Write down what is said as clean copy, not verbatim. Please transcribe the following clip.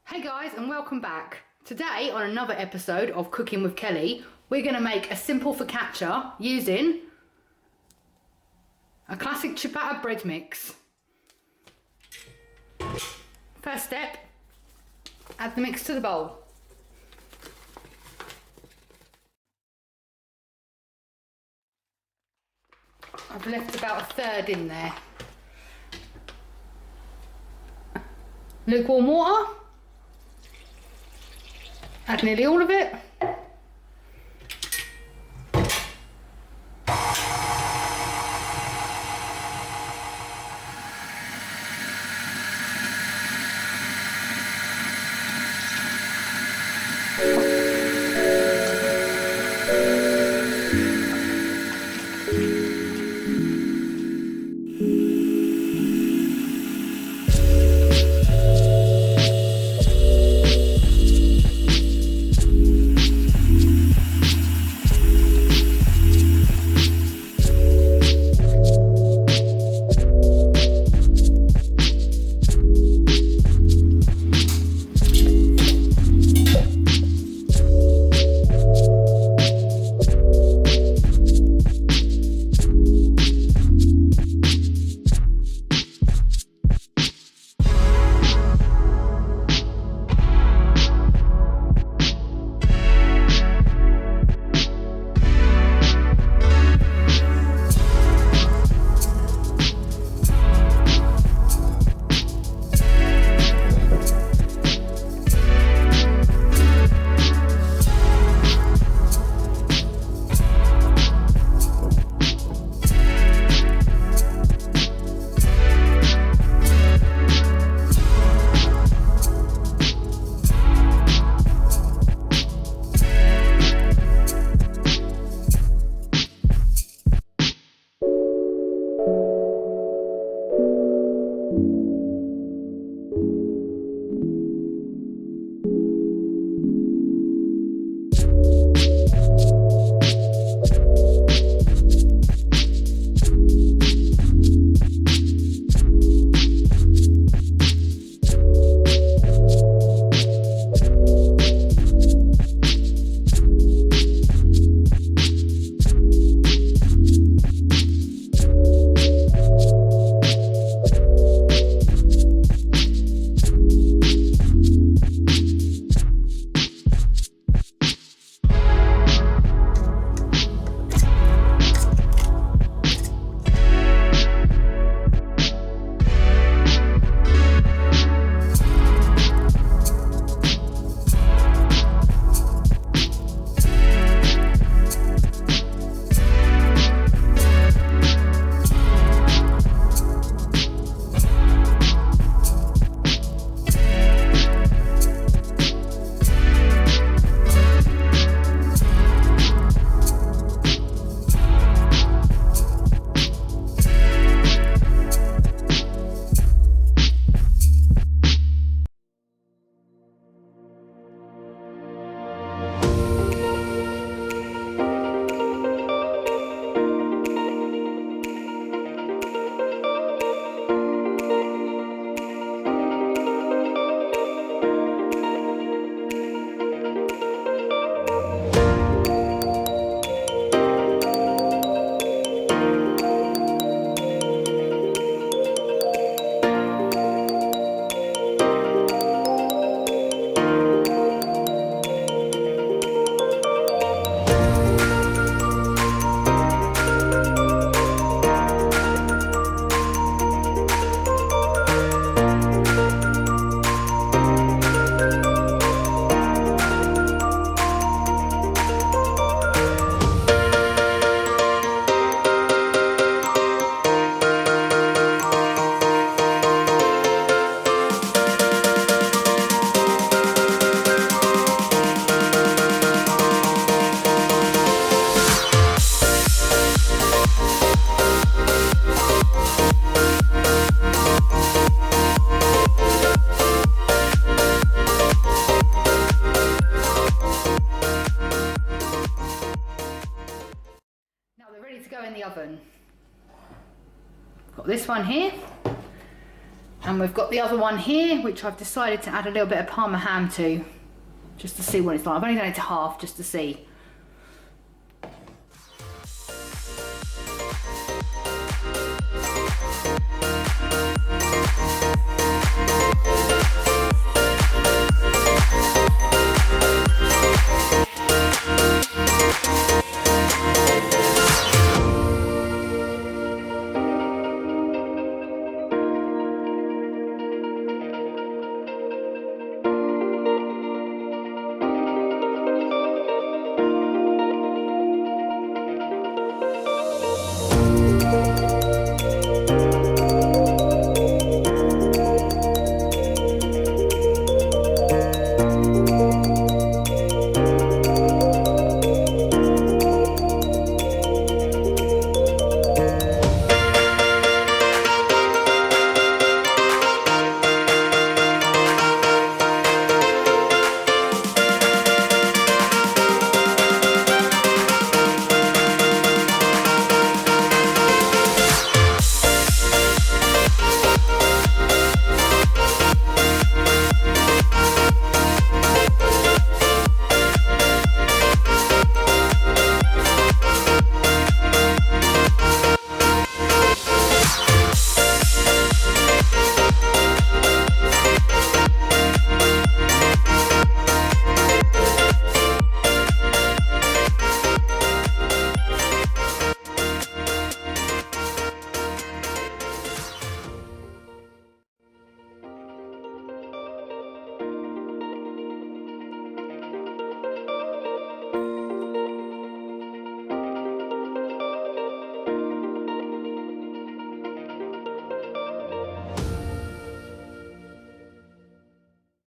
Hey guys, and welcome back. Today on another episode of Cooking with Kelly, we're going to make a simple focaccia using a classic ciabatta bread mix. First step, add the mix to the bowl. I've left about a third in there. Lukewarm water. Add nearly all of it. Ready to go in the oven. Got this one here. And we've got the other one here, which I've decided to add a little bit of Parma ham to, just to see what it's like. I've only done it to half, just to see.